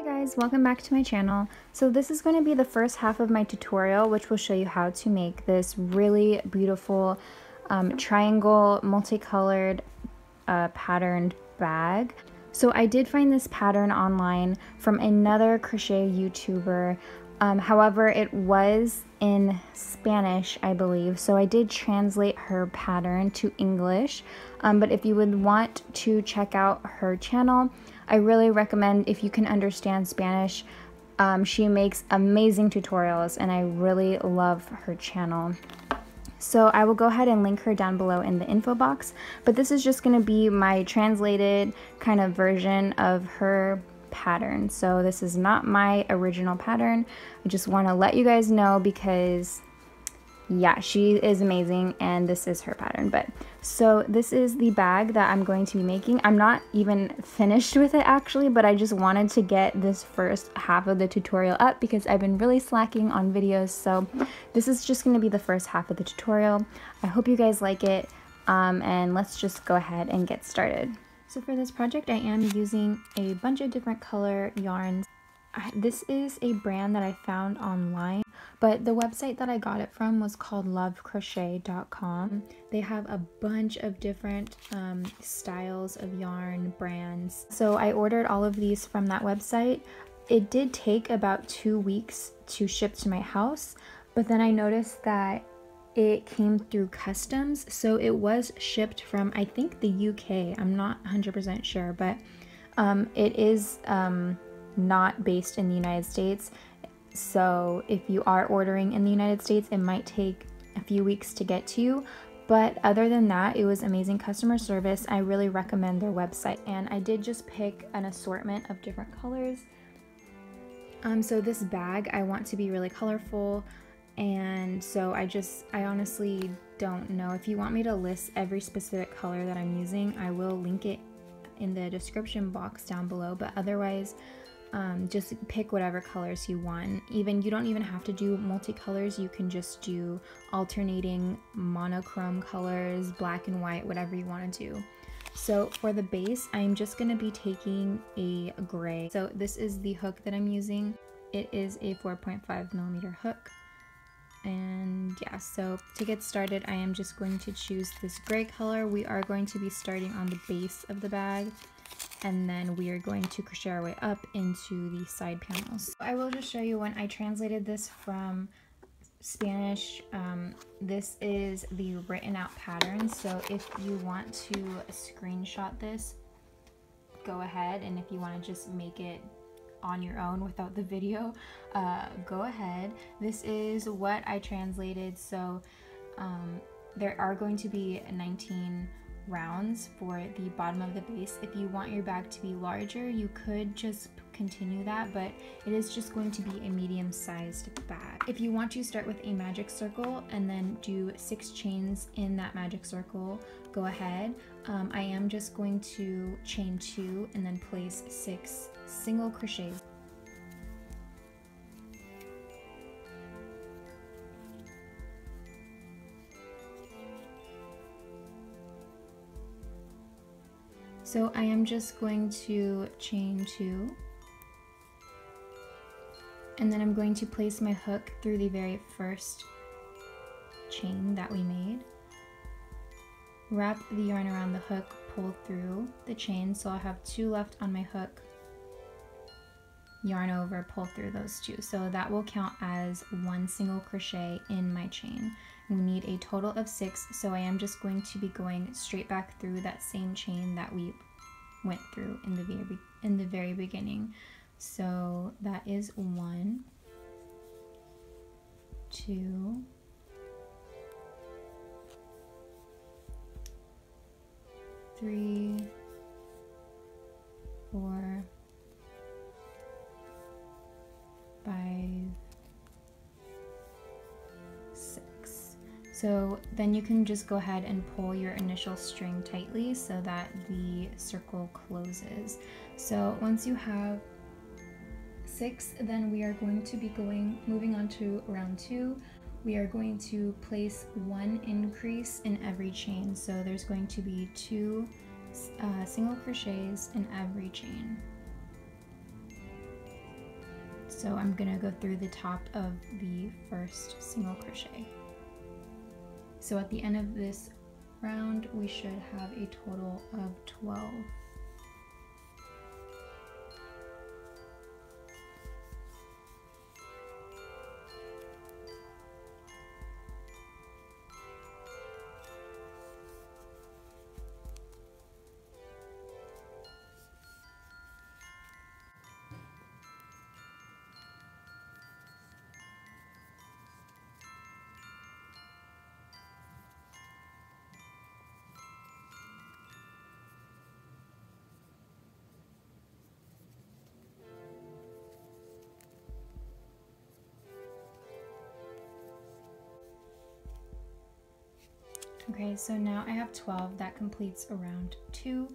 Hi guys, welcome back to my channel. So this is going to be the first half of my tutorial, which will show you how to make this really beautiful triangle multicolored patterned bag. So I did find this pattern online from another crochet YouTuber. However, it was in Spanish, I believe, so I did translate her pattern to English. But if you would want to check out her channel, I really recommend, if you can understand Spanish. She makes amazing tutorials and I really love her channel. So I will go ahead and link her down below in the info box, but this is just going to be my translated kind of version of her pattern. So this is not my original pattern. I just want to let you guys know because yeah, she is amazing and this is her pattern. But so this is the bag that I'm going to be making. I'm not even finished with it actually, but I just wanted to get this first half of the tutorial up because I've been really slacking on videos. So this is just going to be the first half of the tutorial. I hope you guys like it, and let's just go ahead and get started. So for this project, I am using a bunch of different color yarns. This is a brand that I found online, but the website that I got it from was called lovecrochet.com. They have a bunch of different styles of yarn brands. So I ordered all of these from that website. It did take about 2 weeks to ship to my house, but then I noticed that it came through customs, so it was shipped from, I think, the UK. I'm not 100% sure, but it is not based in the United States. So if you are ordering in the United States, it might take a few weeks to get to you. But other than that, it was amazing customer service. I really recommend their website. And I did just pick an assortment of different colors. So this bag, I want to be really colorful. And so I honestly don't know. If you want me to list every specific color that I'm using, I will link it in the description box down below. But otherwise, just pick whatever colors you want. You don't even have to do multicolors. You can just do alternating monochrome colors, black and white, whatever you want to do. So for the base, I'm just going to be taking a gray. So this is the hook that I'm using. It is a 4.5mm hook. And yeah, so to get started, I am just going to choose this gray color. We are going to be starting on the base of the bag, and then we are going to crochet our way up into the side panels. I will just show you when I translated this from Spanish. This is the written out pattern, so if you want to screenshot this, go ahead, and if you want to just make it on your own without the video, go ahead. This is what I translated. So there are going to be 19 rounds for the bottom of the base. If you want your bag to be larger, you could just continue that, but it is just going to be a medium-sized bag. If you want to start with a magic circle and then do 6 chains in that magic circle, go ahead. I am just going to chain 2 and then place 6 single crochets. So I am just going to chain 2, and then I'm going to place my hook through the very first chain that we made. Wrap the yarn around the hook, pull through the chain, so I'll have 2 left on my hook. Yarn over, pull through those 2. So that will count as 1 single crochet in my chain. We need a total of 6, so I am just going to be going straight back through that same chain that we went through in the very beginning. So that is 1, 2, 3, 4, 5, 6. So then you can just go ahead and pull your initial string tightly so that the circle closes. So once you have 6, then we are going to be moving on to round 2. We are going to place 1 increase in every chain. So there's going to be 2 single crochets in every chain. So I'm gonna go through the top of the first single crochet. So at the end of this round, we should have a total of 12. Okay, so now I have 12, that completes a round 2.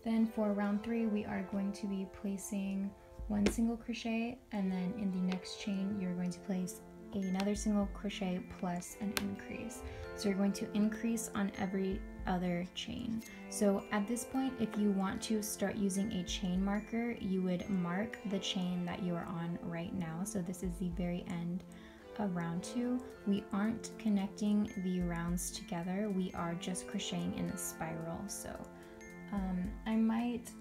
Then for round 3, we are going to be placing one single crochet, and then in the next chain, you're going to place another single crochet plus an increase. So you're going to increase on every other chain. So at this point, if you want to start using a chain marker, you would mark the chain that you are on right now. So this is the very end of round 2. We aren't connecting the rounds together, we are just crocheting in a spiral. So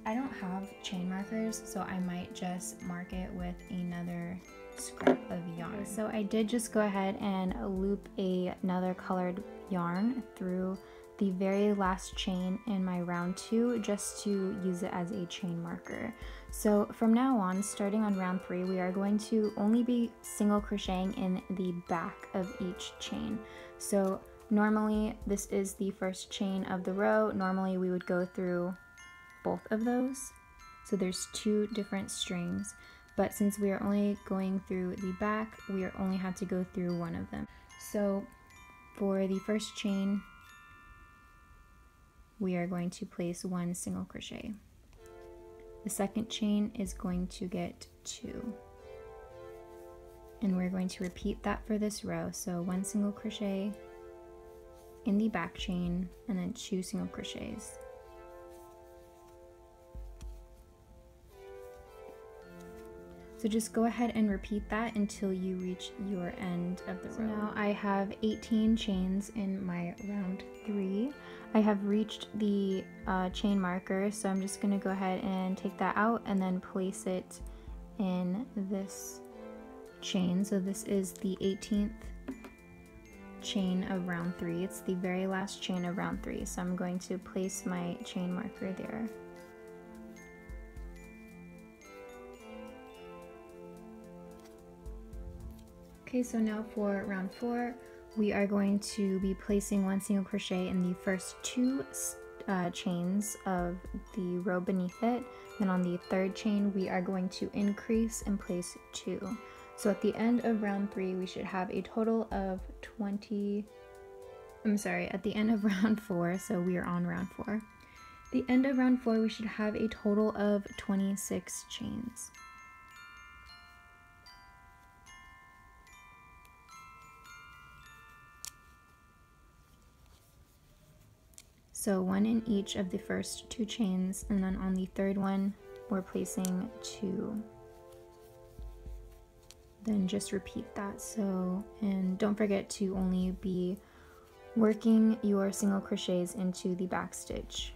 I don't have chain markers, so I might just mark it with another scrap of yarn. So I did just go ahead and loop another colored yarn through the very last chain in my round 2 just to use it as a chain marker. So from now on, starting on round 3, we are going to only be single crocheting in the back of each chain. So normally this is the first chain of the row. Normally we would go through both of those. So there's 2 different strings, but since we are only going through the back, we are only have to go through one of them. So for the first chain, we are going to place one single crochet. The second chain is going to get 2. And we're going to repeat that for this row. So one single crochet in the back chain and then 2 single crochets. So just go ahead and repeat that until you reach your end of the row. So now I have 18 chains in my round 3. I have reached the chain marker, so I'm just going to go ahead and take that out and then place it in this chain. So this is the 18th chain of round 3. It's the very last chain of round 3, so I'm going to place my chain marker there. Okay, so now for round 4, we are going to be placing one single crochet in the first 2 chains of the row beneath it. Then on the third chain, we are going to increase and place 2. So at the end of round 3, we should have a total of at the end of round 4, so we are on round 4. The end of round 4, we should have a total of 26 chains. So one in each of the first 2 chains, and then on the third one, we're placing 2. Then just repeat that. So, and don't forget to only be working your single crochets into the back stitch.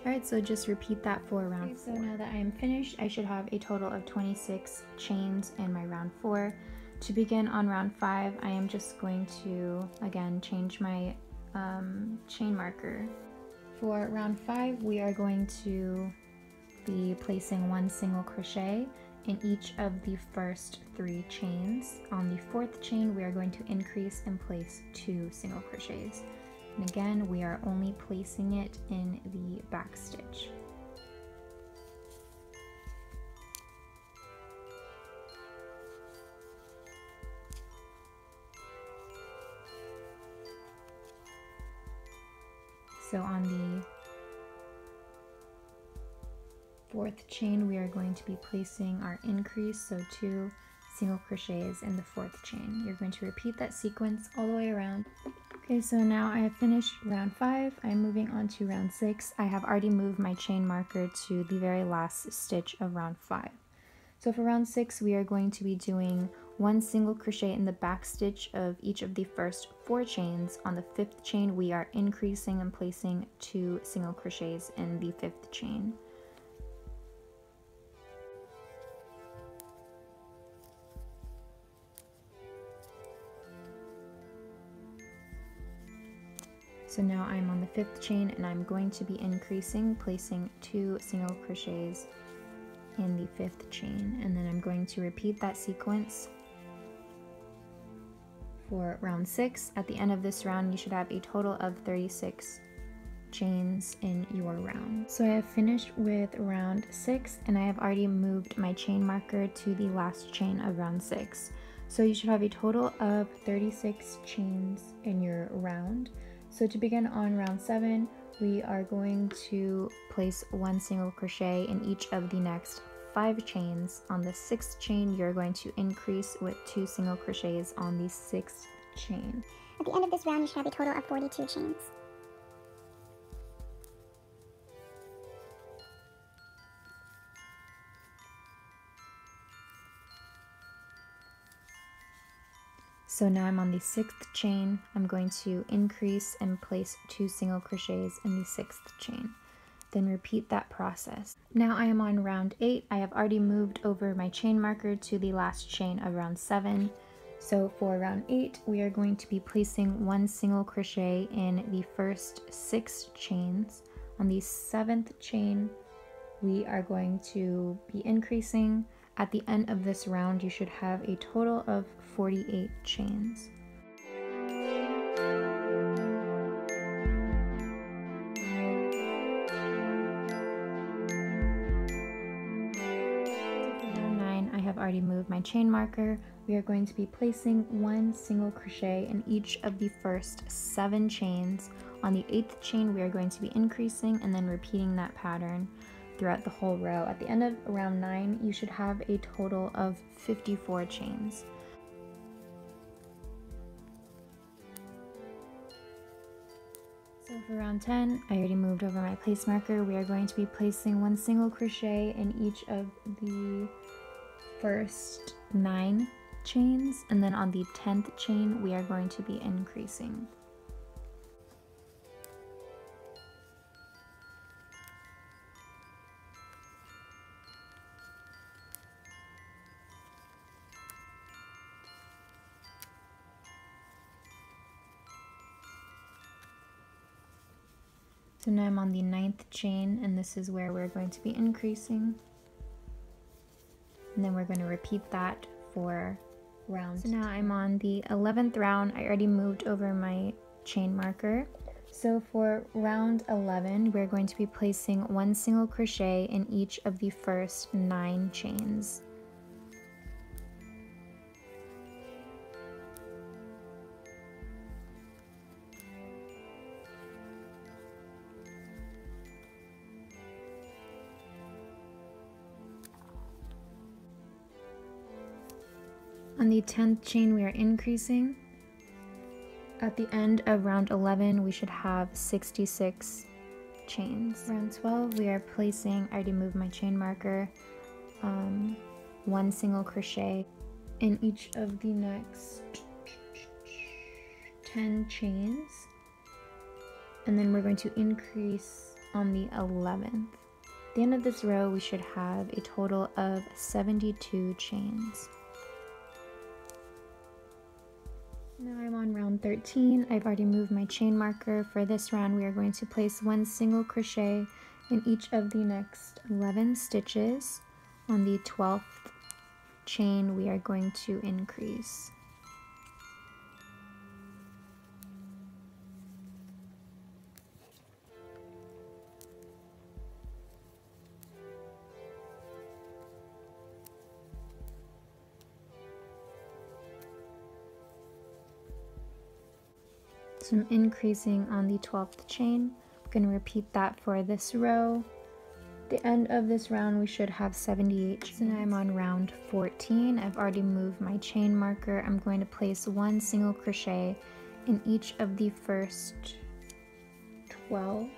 Alright, so just repeat that for round 4. So now that I'm finished, I should have a total of 26 chains in my round 4. To begin on round 5, I am just going to, again, change my chain marker. For round 5, we are going to be placing one single crochet in each of the first 3 chains. On the 4th chain, we are going to increase and place 2 single crochets. And again, we are only placing it in the back stitch. So on the 4th chain, we are going to be placing our increase, so 2 single crochets in the 4th chain. You're going to repeat that sequence all the way around. Okay, so now I have finished round 5. I'm moving on to round 6. I have already moved my chain marker to the very last stitch of round 5. So for round 6, we are going to be doing 1 single crochet in the back stitch of each of the first 4 chains. On the 5th chain, we are increasing and placing 2 single crochets in the 5th chain. So now I'm on the 5th chain and I'm going to be increasing, placing 2 single crochets in the 5th chain, and then I'm going to repeat that sequence for round 6. At the end of this round, you should have a total of 36 chains in your round. So I have finished with round 6 and I have already moved my chain marker to the last chain of round 6. So you should have a total of 36 chains in your round. So to begin on round 7, we are going to place 1 single crochet in each of the next 5 chains. On the 6th chain, you're going to increase with 2 single crochets on the 6th chain. At the end of this round, you should have a total of 42 chains. So now I'm on the 6th chain. I'm going to increase and place 2 single crochets in the 6th chain. Then repeat that process. Now I am on round 8. I have already moved over my chain marker to the last chain of round 7. So for round 8, we are going to be placing 1 single crochet in the first 6 chains. On the 7th chain, we are going to be increasing. At the end of this round, you should have a total of 48 chains. I have already moved my chain marker. We are going to be placing 1 single crochet in each of the first 7 chains. On the 8th chain, we are going to be increasing and then repeating that pattern throughout the whole row. At the end of round 9, you should have a total of 54 chains. So for round 10, I already moved over my place marker. We are going to be placing 1 single crochet in each of the first 9 chains, and then on the 10th chain we are going to be increasing. So now I'm on the 9th chain, and this is where we're going to be increasing. And then we're going to repeat that for rounds. So now I'm on the 11th round. I already moved over my chain marker. So for round 11, we're going to be placing 1 single crochet in each of the first 9 chains. On the 10th chain, we are increasing. At the end of round 11, we should have 66 chains. Round 12, we are placing, I already moved my chain marker, 1 single crochet in each of the next 10 chains. And then we're going to increase on the 11th. At the end of this row, we should have a total of 72 chains. Now I'm on round 13. I've already moved my chain marker. For this round, we are going to place 1 single crochet in each of the next 11 stitches. On the 12th chain, we are going to increase. So I'm increasing on the 12th chain. I'm going to repeat that for this row. At the end of this round, we should have 78 chains. So now I'm on round 14. I've already moved my chain marker. I'm going to place 1 single crochet in each of the first 12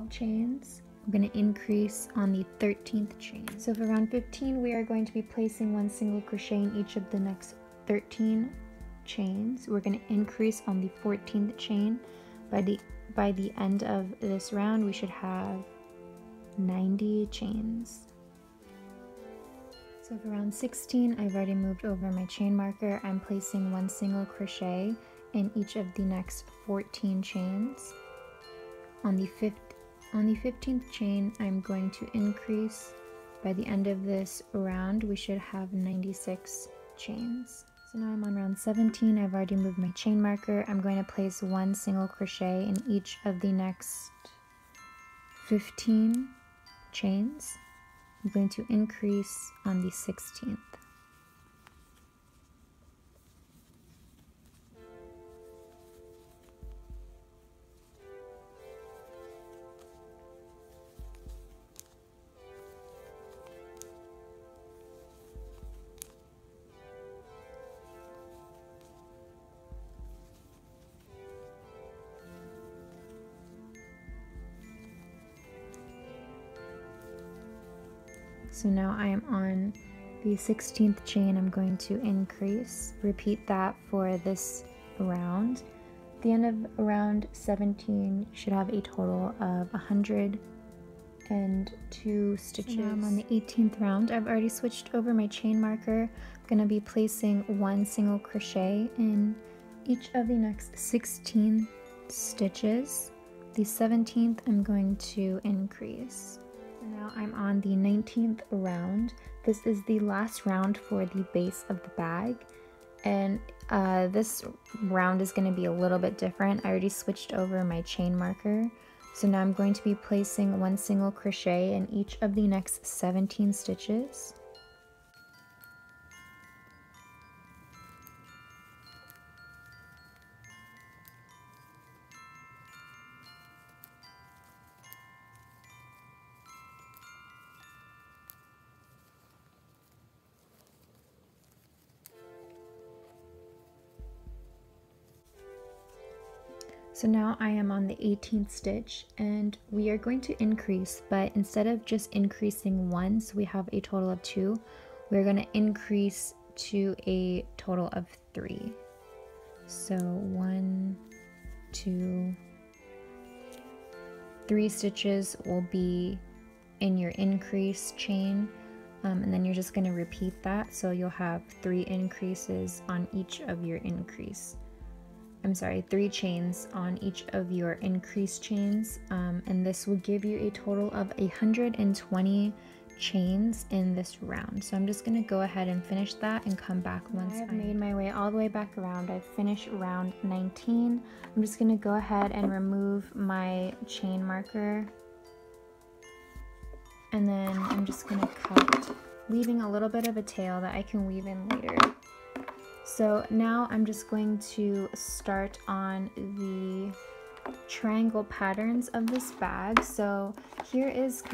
chains. I'm going to increase on the 13th chain. So for round 15, we are going to be placing 1 single crochet in each of the next 13 chains. We're going to increase on the 14th chain. By the end of this round, we should have 90 chains. So for round 16, I've already moved over my chain marker. I'm placing 1 single crochet in each of the next 14 chains. On the 15th chain, I'm going to increase. By the end of this round, we should have 96 chains. So now I'm on round 17. I've already moved my chain marker. I'm going to place 1 single crochet in each of the next 15 chains. I'm going to increase on the 16th. So now I am on the 16th chain. I'm going to increase. Repeat that for this round. At the end of round 17, you should have a total of 102 stitches. So now I'm on the 18th round. I've already switched over my chain marker. I'm going to be placing 1 single crochet in each of the next 16 stitches. The 17th, I'm going to increase. Now I'm on the 19th round. This is the last round for the base of the bag, and this round is going to be a little bit different. I already switched over my chain marker, so now I'm going to be placing 1 single crochet in each of the next 17 stitches. So now I am on the 18th stitch, and we are going to increase, but instead of just increasing once, we have a total of 2. We're going to increase to a total of 3. So 1, 2, 3 stitches will be in your increase chain, and then you're just going to repeat that. So you'll have 3 increases on each of your increase. 3 chains on each of your increase chains, and this will give you a total of 120 chains in this round. So I'm just going to go ahead and finish that and come back once I've made my way all the way back around. I've finished round 19. I'm just going to go ahead and remove my chain marker, and then I'm just going to cut, leaving a little bit of a tail that I can weave in later. So now I'm just going to start on the triangle patterns of this bag. So here is kind